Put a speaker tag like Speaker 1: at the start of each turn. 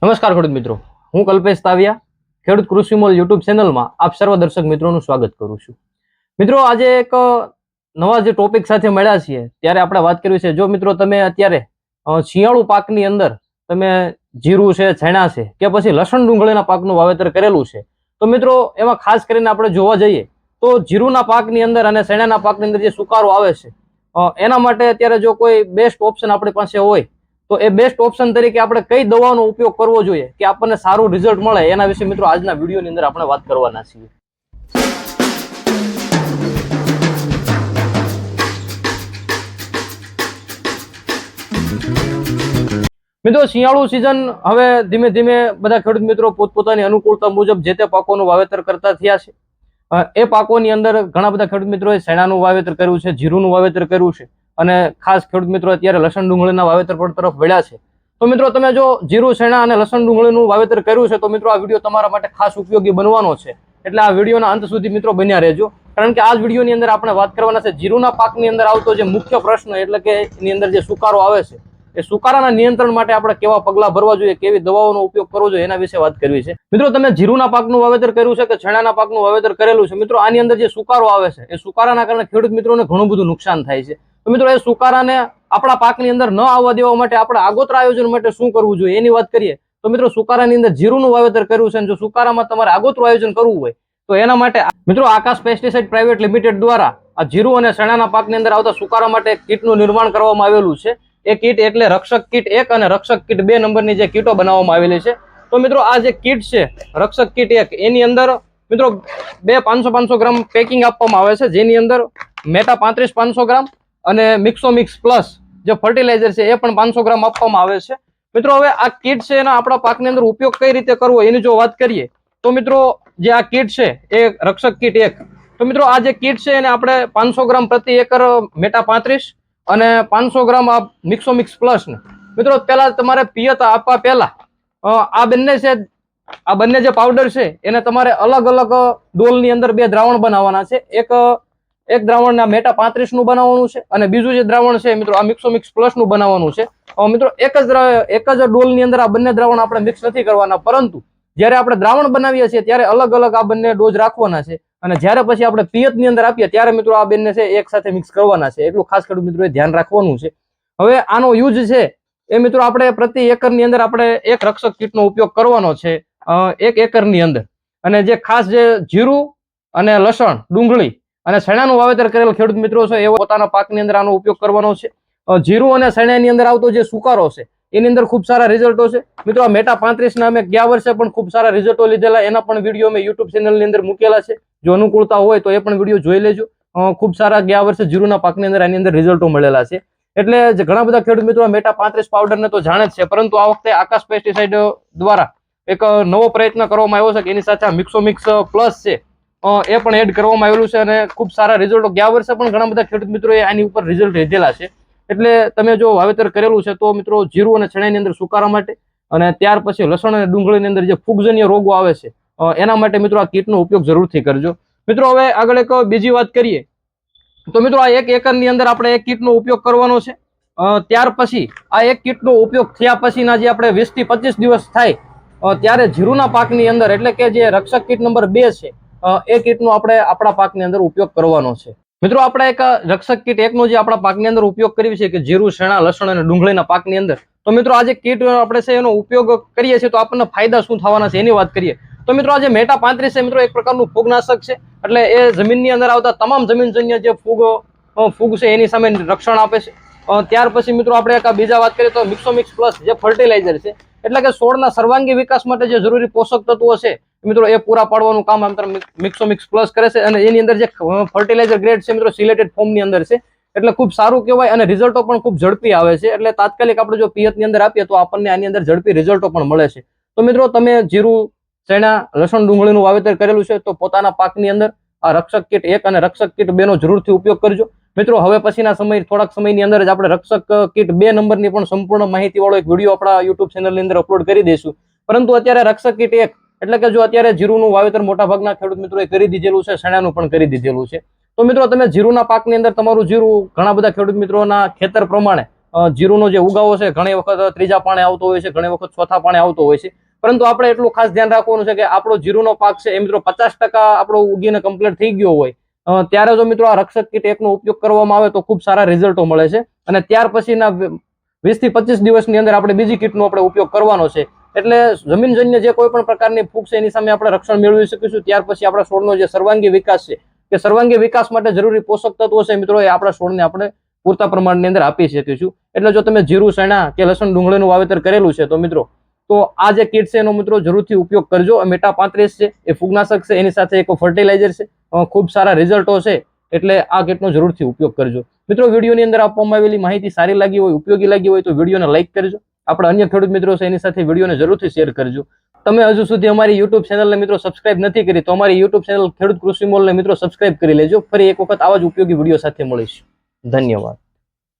Speaker 1: નમસ્કાર ખેડૂત મિત્રો, હું કલ્પેશ તાવિયા ખેડૂત કૃષિ મોલ યુટ્યુબ ચેનલમાં આપ સર્વ દર્શક મિત્રોનું સ્વાગત કરું છું. મિત્રો, આજે એક નવા જે ટોપિક સાથે મળ્યા છીએ ત્યારે આપણે વાત કરવી છે. જો મિત્રો તમે અત્યારે શિયાળુ પાકની અંદર તમે જીરું છે, છેણા છે કે પછી લસણ ડુંગળીના પાકનું વાવેતર કરેલું છે, તો મિત્રો એમાં ખાસ કરીને આપણે જોવા જઈએ તો જીરુના પાકની અંદર અને શેણાના પાકની અંદર જે સુકારો આવે છે એના માટે અત્યારે જો કોઈ બેસ્ટ ઓપ્શન આપણી પાસે હોય તો એ બેસ્ટ ઓપ્શન તરીકે આપણે કઈ દવાનો ઉપયોગ કરવો જોઈએ કે આપણને સારું રિઝલ્ટ મળે, એના વિશે મિત્રો આજના વિડીયોની અંદર આપણે વાત કરવાના છીએ. મિત્રો, શિયાળુ સિઝન હવે ધીમે ધીમે બધા ખેડૂત મિત્રો પોતપોતાની અનુકૂળતા મુજબ જે તે પાકોનું વાવેતર કરતા થયા છે. એ પાકોની અંદર ઘણા બધા ખેડૂત મિત્રોએ શેણાનું વાવેતર કર્યું છે, જીરુંનું વાવેતર કર્યું છે અને ખાસ ખેડૂત મિત્રો અત્યારે લસણ ડુંગળીના વાવેતર પર તરફ વળ્યા છે. તો મિત્રો તમે જો જીરું, શેણા અને લસણ ડુંગળીનું વાવેતર કર્યું છે તો મિત્રો આ વિડીયો તમારા માટે ખાસ ઉપયોગી બનવાનો છે. એટલે આ વિડીયોના અંત સુધી મિત્રો બન્યા રહેજો, કારણ કે આ વિડીયોની અંદર આપણે વાત કરવાના છે જીરુના પાકની અંદર આવતો જે મુખ્ય પ્રશ્ન એટલે કે એની અંદર જે સુકારો આવે છે એ સુકારાના નિયંત્રણ માટે આપણે કેવા પગલા ભરવા જોઈએ, કેવી દવાઓનો ઉપયોગ કરવો જોઈએ, એના વિશે વાત કરવી છે. મિત્રો, તમે જીરુના પાકનું વાવેતર કર્યું છે કે છેણાના પાકનું વાવેતર કરેલું છે, મિત્રો આની અંદર જે સુકારો આવે છે એ સુકારાના કારણે ખેડૂત મિત્રોને ઘણું બધું નુકસાન થાય છે. તો મિત્રો, એ સુકારાને આપણા પાકની અંદર ન આવવા દેવા માટે આપણે આગોતરા આયોજન માટે શું કરવું જોઈએ એની વાત કરીએ તો મિત્રો સુકારાની અંદર જીરુનું વાવેતર કર્યું છે અને જો સુકારામાં તમારે આગોતરું આયોજન કરવું હોય તો એના માટે મિત્રો આકાશ પેસ્ટિસાઇડ પ્રાઇવેટ લિમિટેડ દ્વારા આ જીરું અને ચણાના પાકની અંદર આવતા સુકારા માટે કીટનું નિર્માણ કરવામાં આવેલું છે. એ કીટ એટલે રક્ષક કીટ 1 અને રક્ષક કીટ 2 નંબરની જે કીટો બનાવવામાં આવેલી છે. તો મિત્રો આ જે કીટ છે રક્ષક કીટ 1 એની અંદર મિત્રો 500 ગ્રામ પેકિંગ આપવામાં આવે છે, જેની અંદર મેટા 35 ગ્રામ અને મિક્સોમિક્સ પ્લસ જે ફર્ટિલાઇઝર છે એ પણ 500 ગ્રામ આપવામાં આવે છે. મિત્રો હવે આ કીટ છે એના આપણા પાકની અંદર ઉપયોગ કઈ રીતે કરવો એની જો વાત કરીએ તો મિત્રો જે આ કીટ છે એ રક્ષક કીટ 1, તો મિત્રો આ જે કીટ છે એને આપણે 500 ગ્રામ પ્રતિ એકર મેટા 35 અને 500 ગ્રામ આ મિક્સોમિક્સ પ્લસ ને મિત્રો પહેલા તમારે પિયત આપવા પહેલા આ બંને જે પાવડર છે એને તમારે અલગ અલગ ડોલની અંદર 2 દ્રાવણ બનાવવાના છે. એક દ્રાવણ મેટા 35 નું બનાવવાનું છે અને બીજું જે દ્રાવણ છે મિત્રો આ મિક્સોમિક્સ પ્લસ નું બનાવવાનું છે. મિત્રો એક જ ડોલની અંદર આ બંને દ્રાવણ આપણે મિક્સ નથી કરવાના, પરંતુ જ્યારે આપણે દ્રાવણ બનાવીએ છીએ ત્યારે અલગ અલગ આ બંને ડોઝ રાખવાના છે અને જ્યારે પછી આપણે પિયતની અંદર આપીએ ત્યારે મિત્રો આ બંને છે એક સાથે મિક્સ કરવાના છે. એટલું ખાસ ખેડૂત મિત્રોએ ધ્યાન રાખવાનું છે. હવે આનો યુઝ છે એ મિત્રો આપણે પ્રતિ એકરની અંદર આપણે એક રક્ષક કીટનો ઉપયોગ કરવાનો છે 1 એકરની અંદર. અને જે ખાસ જે જીરું અને લસણ ડુંગળી અને ચણાનું વાવેતર કરેલ ખેડૂત મિત્રો છે એ પોતાના પાકની અંદર આનો ઉપયોગ કરવાનો છે. જીરું અને ચણાની અંદર આવતો જે સુકારો છે એની અંદર ખૂબ સારા રિઝલ્ટો છે. મિત્રો આ મેટા 35 ના અમે ગયા વર્ષે પણ ખૂબ સારા રિઝલ્ટો લીધેલા, એના પણ વિડીયો અમે યુટ્યુબ ચેનલની અંદર મૂકેલા છે. જો અનુકૂળતા હોય તો એ પણ વિડીયો જોઈ લેજો. ખૂબ સારા ગયા વર્ષે જીરુના પાકની અંદર આની અંદર રિઝલ્ટો મળેલા છે. એટલે ઘણા બધા ખેડૂત મિત્રો મેટા 35 પાવડરને તો જાણે જ છે, પરંતુ આ વખતે આકાશ પેસ્ટિસાઇડ દ્વારા એક નવો પ્રયત્ન કરવામાં આવ્યો છે કે એની સાથે આ મિક્સોમિક્સ પ્લસ છે એ પણ એડ કરવામાં આવેલું છે અને ખૂબ સારા રિઝલ્ટો ગયા વર્ષે પણ ઘણા બધા ખેડૂત મિત્રોએ આની ઉપર રિઝલ્ટ લીધેલા છે. એટલે તમે જો વાવેતર કરેલું છે તો મિત્રો જીરું અને ચણાની અંદર સુકારા માટે અને ત્યાર પછી લસણ અને ડુંગળીની અંદર જે ફૂગજન્ય રોગો આવે છે એના માટે મિત્રો આ કીટનો ઉપયોગ જરૂરથી કરજો. મિત્રો હવે આગળ એક બીજી વાત કરીએ તો મિત્રો આ 1 એકરની અંદર આપણે એક કીટનો ઉપયોગ કરવાનો છે. ત્યાર પછી આ એક કીટનો ઉપયોગ થયા પછીના જે આપણે 20 થી 25 દિવસ થાય ત્યારે જીરુના પાકની અંદર એટલે કે જે રક્ષક કીટ નંબર 2 છે એ કીટનો આપણે આપણા પાકની અંદર ઉપયોગ કરવાનો છે. મિત્રો આપણે એક રક્ષક કીટ 1 નો જે આપણા પાકની અંદર ઉપયોગ કરવી છે કે જીરું, ચણા, લસણ અને ડુંગળીના પાકની અંદર, તો મિત્રો આ જે કીટ આપણે છે એનો ઉપયોગ કરીએ છીએ તો આપણને ફાયદા શું થવાના છે એની વાત કરીએ તો મિત્રો આ જે મેટા 35 છે મિત્રો એક પ્રકારનું ફૂગનાશક છે. એટલે એ જમીનની અંદર આવતા તમામ જમીનજન્ય જે ફૂગ છે એની સામે રક્ષણ આપે છે. ત્યાર પછી મિત્રો આપણે એક બીજા વાત કરીએ તો મિક્સોમિક્સ પ્લસ જે ફર્ટિલાઇઝર છે એટલે કે છોડના સર્વાંગી વિકાસ માટે જે જરૂરી પોષક તત્વો છે મિત્રો એ પૂરા પાડવાનું કામ મિક્સોમિક્સ પ્લસ કરે છે. અને એની અંદર જે ફર્ટિલાઇઝર ગ્રેડ છે મિત્રો સિલેટેડ ફોર્મની અંદર છે, એટલે ખૂબ સારું કહેવાય અને રિઝલ્ટો પણ ખૂબ ઝડપી આવે છે. એટલે તાત્કાલિક આપણે જો પિયતની અંદર આપીએ તો આપણને આની અંદર ઝડપી રિઝલ્ટો પણ મળે છે. તો મિત્રો તમે જીરું, ચણા, લસણ ડુંગળીનું વાવેતર કરેલું છે તો પોતાના પાકની અંદર આ રક્ષક કીટ 1 અને રક્ષક કીટ 2 નો જરૂરથી ઉપયોગ કરજો. મિત્રો હવે પછીના થોડાક સમયની અંદર જ આપણે રક્ષક કીટ 2 નંબરની પણ સંપૂર્ણ માહિતી વાળો એક વિડીયો આપણા યુટ્યુબ ચેનલની અંદર અપલોડ કરી દઈશું. પરંતુ અત્યારે રક્ષક કીટ 1 એટલે કે જો અત્યારે જીરુંનું વાવેતર મોટા ભાગના ખેડૂત મિત્રોએ કરી દીધેલું છે, ચણાનું પણ કરી દીધેલું છે, તો મિત્રો તમે જીરુના પાકની અંદર તમારું જીરું ઘણા બધા ખેડૂત મિત્રોના ખેતર પ્રમાણે જીરુનો જે ઉગાવો છે ઘણી વખત ત્રીજા પાણે આવતો હોય છે, ઘણી વખત ચોથા પાણે આવતો હોય છે, પરંતુ આપણે એટલું ખાસ ધ્યાન રાખવાનું છે કે આપણો જીરુનો પાક છે એ મિત્રો 50% આપણો ઉગીને કમ્પ્લીટ થઈ ગયો હોય ત્યારે જો મિત્રો આ રક્ષક કીટ એકનો ઉપયોગ કરવામાં આવે તો ખૂબ સારા રિઝલ્ટો મળે છે. અને ત્યાર પછીના 20 થી 25 દિવસની અંદર આપણે બીજી કીટનો આપણે ઉપયોગ કરવાનો છે. એટલે જમીનજન્ય જે કોઈ પણ પ્રકારની ફૂગ છે એની સામે આપણે રક્ષણ મેળવી શકીશું. ત્યાર પછી આપણા છોડનો જે સર્વાંગી વિકાસ છે કે સર્વાંગી વિકાસ માટે જરૂરી પોષક તત્વો છે મિત્રો એ આપણા છોડને આપણે પૂરતા પ્રમાણની અંદર આપી શકીશું. એટલે જો તમે જીરું, ચણા કે લસણ, ડુંગળીનું વાવેતર કરેલું છે તો મિત્રો તો આ જે કીટ છે એનો મિત્રો જરૂરથી ઉપયોગ કરજો. મેટા 35 છે એ ફૂગનાશક છે, એની સાથે એક ફર્ટિલાઇઝર છે, ખૂબ સારા રિઝલ્ટો છે. એટલે આ કીટનો જરૂરથી ઉપયોગ કરજો. મિત્રો વિડીયોની અંદર આપવામાં આવેલી માહિતી સારી લાગી હોય, ઉપયોગી લાગી હોય તો વિડીયોને લાઈક કરજો. આપણા અન્ય ખેડૂત મિત્રો છે એની સાથે વિડીયોને જરૂરથી શેર કરજો. તમે હજુ સુધી અમારી યુટ્યુબ ચેનલને મિત્રો સબસ્ક્રાઇબ નથી કરી તો અમારી યુટ્યુબ ચેનલ ખેડૂત કૃષિ મોલને મિત્રો સબસ્ક્રાઇબ કરી લેજો. ફરી એક વખત આવા જ ઉપયોગી વિડીયો સાથે મળીશું. ધન્યવાદ.